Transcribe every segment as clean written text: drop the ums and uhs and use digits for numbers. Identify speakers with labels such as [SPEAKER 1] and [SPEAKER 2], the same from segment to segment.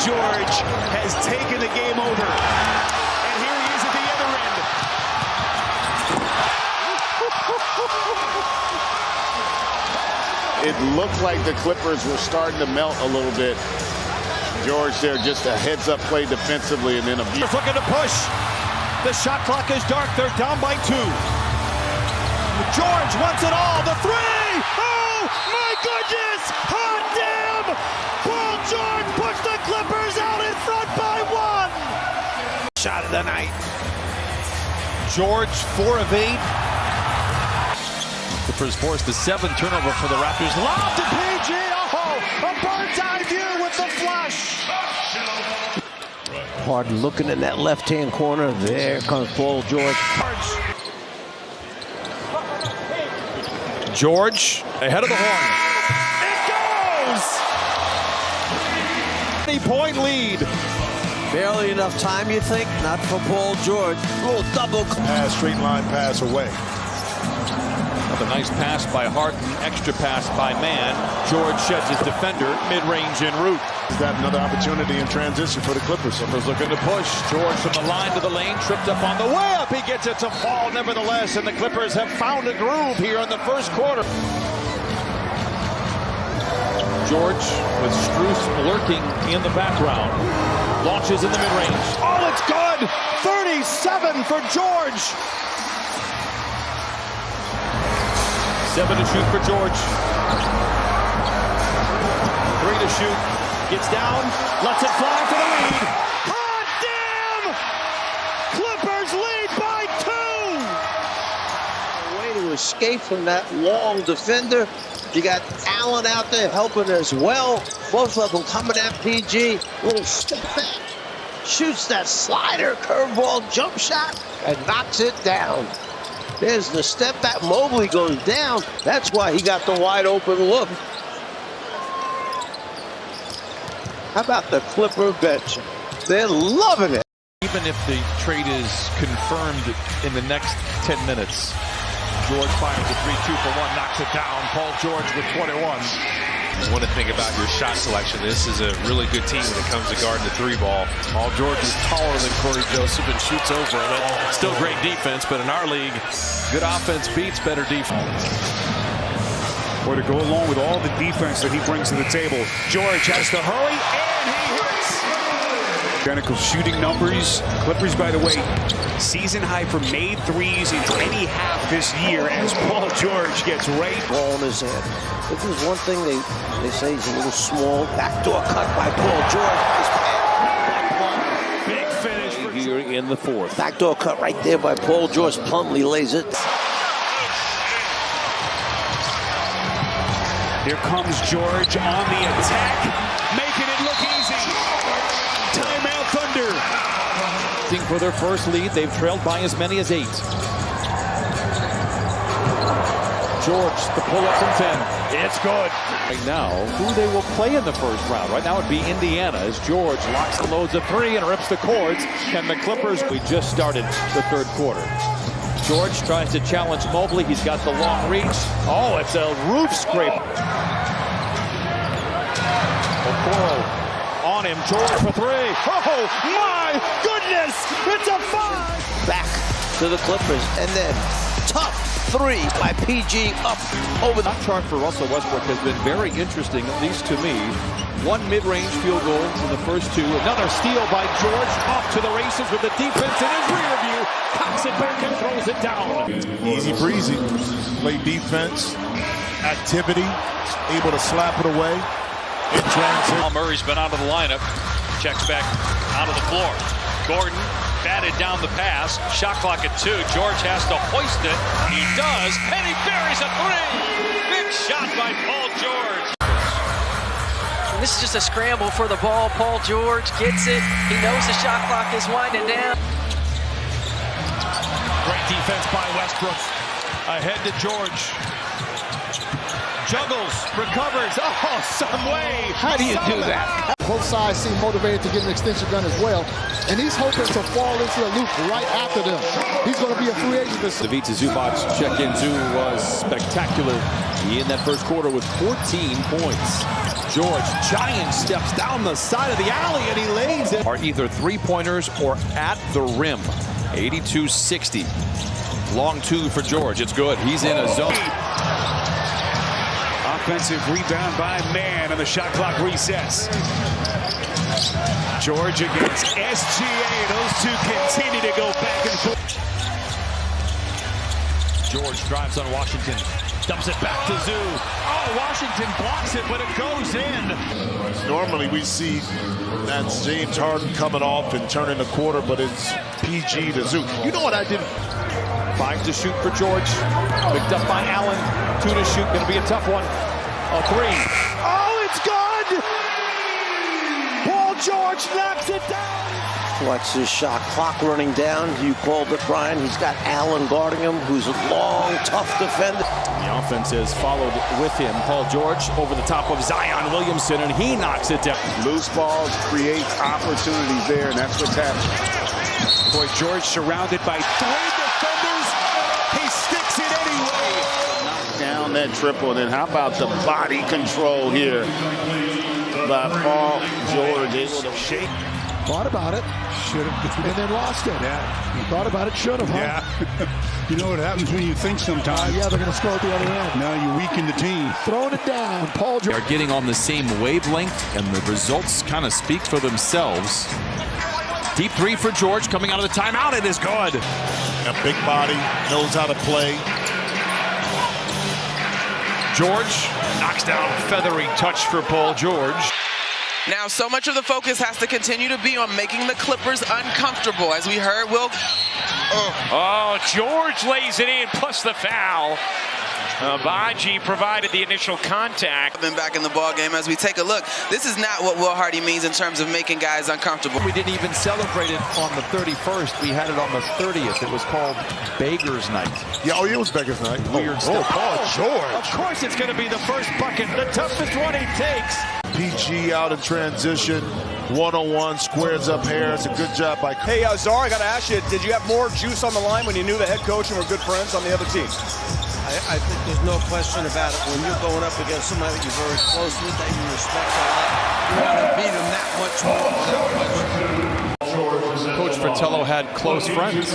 [SPEAKER 1] George has taken the game over. And here he is at the other end.
[SPEAKER 2] It looked like the Clippers were starting to melt a little bit. George there, just a heads-up play defensively, and then a...
[SPEAKER 1] He's looking to push. The shot clock is dark. They're down by 2. George wants it all. The three! Oh, my goodness! Hot damn! Paul George pushed the Clippers out in front by 1. Shot of the night. George, 4 of 8.
[SPEAKER 3] Clippers forced the 7th turnover for the Raptors.
[SPEAKER 1] Lob to PG. Oh, a bird's eye view with the flush.
[SPEAKER 4] Harden looking in that left-hand corner. There comes Paul George.
[SPEAKER 1] George ahead of the horn. It goes! 20-point lead.
[SPEAKER 4] Barely enough time, you think? Not for Paul George. A little double.
[SPEAKER 5] Straight line pass away.
[SPEAKER 3] A nice pass by Harden, extra pass by Mann. George sheds his defender, mid-range en route.
[SPEAKER 5] Is that another opportunity in transition for the Clippers?
[SPEAKER 3] Clippers looking to push. George from the line to the lane, tripped up on the way up. He gets it to fall nevertheless, and the Clippers have found a groove here in the first quarter. George with Strus lurking in the background. Launches in the mid-range.
[SPEAKER 1] Oh, it's good! 37 for George.
[SPEAKER 3] 7 to shoot for George. 3 to shoot. Gets down, lets it fly for the lead.
[SPEAKER 1] Hot damn! Clippers lead by 2.
[SPEAKER 4] Way to escape from that long defender. You got Allen out there helping as well. Both of them coming at PG. Little step back. Shoots that slider, curveball, jump shot, and knocks it down. There's the step back. Mobley goes down. That's why he got the wide open look. How about the Clipper bench? They're loving it.
[SPEAKER 3] Even if the trade is confirmed in the next 10 minutes, George fires a 3-2 for 1, knocks it down. Paul George with 21.
[SPEAKER 6] One thing about your shot selection, this is a really good team when it comes to guarding the 3-ball.
[SPEAKER 3] Paul George is taller than Corey Joseph and shoots over it. Still great defense, but in our league, good offense beats better defense.
[SPEAKER 1] Or to go along with all the defense that he brings to the table, George has to hurry, and he hits. Identical shooting numbers. Clippers, by the way, season high for made threes in any half this year as Paul George gets right.
[SPEAKER 4] Ball in his hand. If there's one thing they say he's a little small. Backdoor cut by Paul George.
[SPEAKER 1] Big finish for
[SPEAKER 3] Here in the 4th.
[SPEAKER 4] Backdoor cut right there by Paul George. Plumlee lays it.
[SPEAKER 1] Here comes George on the attack, making it look easy. Timeout Thunder.
[SPEAKER 3] For their first lead, they've trailed by as many as 8. George, the pull-up from 10.
[SPEAKER 1] It's good.
[SPEAKER 3] Right now, who they will play in the first round. Right now, it'd be Indiana as George locks and loads a 3 and rips the cords. And the Clippers, we just started the 3rd quarter. George tries to challenge Mobley. He's got the long reach. Oh, it's a roof scrape. Okoro on him. George for 3.
[SPEAKER 1] Oh, my goodness. It's a 5.
[SPEAKER 4] Back to the Clippers. And then tough 3 by PG up over the...
[SPEAKER 3] That chart for Russell Westbrook has been very interesting, at least to me. 1 mid-range field goal in the first 2. Another steal by George. Off to the races with the defense in his rear view. Cocks it back and throws it down.
[SPEAKER 5] Easy breezy. Play defense, activity, able to slap it away. In transit.
[SPEAKER 6] Murray's been out of the lineup. Checks back out of the floor. Gordon batted down the pass. Shot clock at 2. George has to hoist it. He does, and he buries a 3. Big shot by Paul George.
[SPEAKER 7] This is just a scramble for the ball. Paul George gets it. He knows the shot clock is winding down.
[SPEAKER 1] Great defense by Westbrook. Ahead to George. Juggles, recovers. Oh, some way.
[SPEAKER 8] How do you do that? Both sides seem motivated to get an extension done as well. And he's hoping to fall into the loop right after them. He's going to be a free agent this season.
[SPEAKER 3] Ivica Zubac check-in. Zoo was spectacular in that first quarter with 14 points. George, giant steps down the side of the alley, and he lays it. Are either three-pointers or at the rim. 82-60. Long two for George. It's good. He's in a zone.
[SPEAKER 1] Offensive rebound by Mann, and the shot clock resets. George against SGA. Those two continue to go back and forth.
[SPEAKER 3] George drives on Washington. Dumps it back to Zoo. Oh, Washington blocks it, but it goes in.
[SPEAKER 5] Normally we see that's James Harden coming off and turning the quarter, but it's PG to Zoo. You know what I did?
[SPEAKER 3] 5 to shoot for George. Picked up by Allen. 2 to shoot. Going to be a tough one. A 3. Oh, it's good! Paul George knocks it down.
[SPEAKER 4] Watch his shot clock running down. You called it, Brian. He's got Allen guarding him, who's a long, tough defender.
[SPEAKER 3] The offense has followed with him. Paul George over the top of Zion Williamson, and he knocks it down.
[SPEAKER 2] Loose balls create opportunities there, and that's what's happening.
[SPEAKER 1] Boy, George surrounded by 3 defenders. He sticks it anyway.
[SPEAKER 2] Knock down that triple, and then how about the body control here by Paul George, able to shake.
[SPEAKER 8] Thought about it, should have, and then lost it.
[SPEAKER 9] Yeah.
[SPEAKER 8] Thought about it, should have. Huh?
[SPEAKER 9] Yeah. You know what happens when you think sometimes?
[SPEAKER 8] Yeah, they're going to score at the other end.
[SPEAKER 9] Now you weaken the team.
[SPEAKER 8] Throwing it down. Paul
[SPEAKER 10] They
[SPEAKER 8] George.
[SPEAKER 10] are getting on the same wavelength, and the results kind of speak for themselves. Deep 3 for George coming out of the timeout. It is good.
[SPEAKER 5] A big body, knows how to play.
[SPEAKER 3] George knocks down feathery touch for Paul George.
[SPEAKER 11] Now, so much of the focus has to continue to be on making the Clippers uncomfortable. As we heard,
[SPEAKER 6] Oh, George lays it in, plus the foul. Baji provided the initial contact.
[SPEAKER 11] been back in the ball game. As we take a look, this is not what Will Hardy means in terms of making guys uncomfortable.
[SPEAKER 3] We didn't even celebrate it on the 31st. We had it on the 30th. It was called Beggar's Night.
[SPEAKER 5] Yeah, it was Beggar's Night.
[SPEAKER 3] Weird stuff.
[SPEAKER 5] Paul George.
[SPEAKER 3] Of course it's going to be the first bucket, the toughest one he takes.
[SPEAKER 5] PG out in transition, one-on-one, squares up Harris. A good job by.
[SPEAKER 12] Hey, Czar, I got to ask you, did you have more juice on the line when you knew the head coach and were good friends on the other team?
[SPEAKER 4] I think there's no question about it. When you're going up against somebody that you're very close with, that you respect a lot, you want to beat them that much more.
[SPEAKER 3] Coach Fratello had close friends.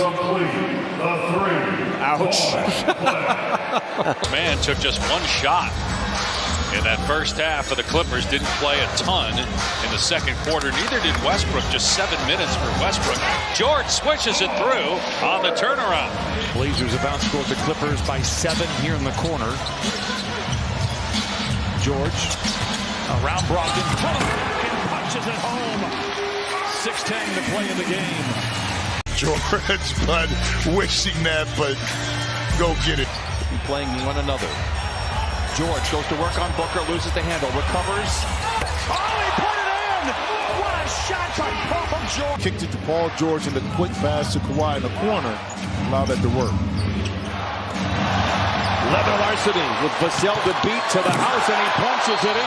[SPEAKER 3] Ouch.
[SPEAKER 6] Man took just one shot in that first half for the Clippers. Didn't play a ton in the second quarter. Neither did Westbrook. Just 7 minutes for Westbrook. George switches it through on the turnaround.
[SPEAKER 3] Blazers about to score the Clippers by 7 here in the corner. George around Brogdon. And punches it home. 6:10 to play in the game.
[SPEAKER 5] George, but wishing that, but go get it.
[SPEAKER 3] Playing one another. George goes to work on Booker, loses the handle, recovers. Oh, he put it in! What a shot by Paul George!
[SPEAKER 5] Kicked it to Paul George and the quick pass to Kawhi in the corner. Allow that to work.
[SPEAKER 3] Leather Larceny with Vassell to beat to the house, and he punches it in.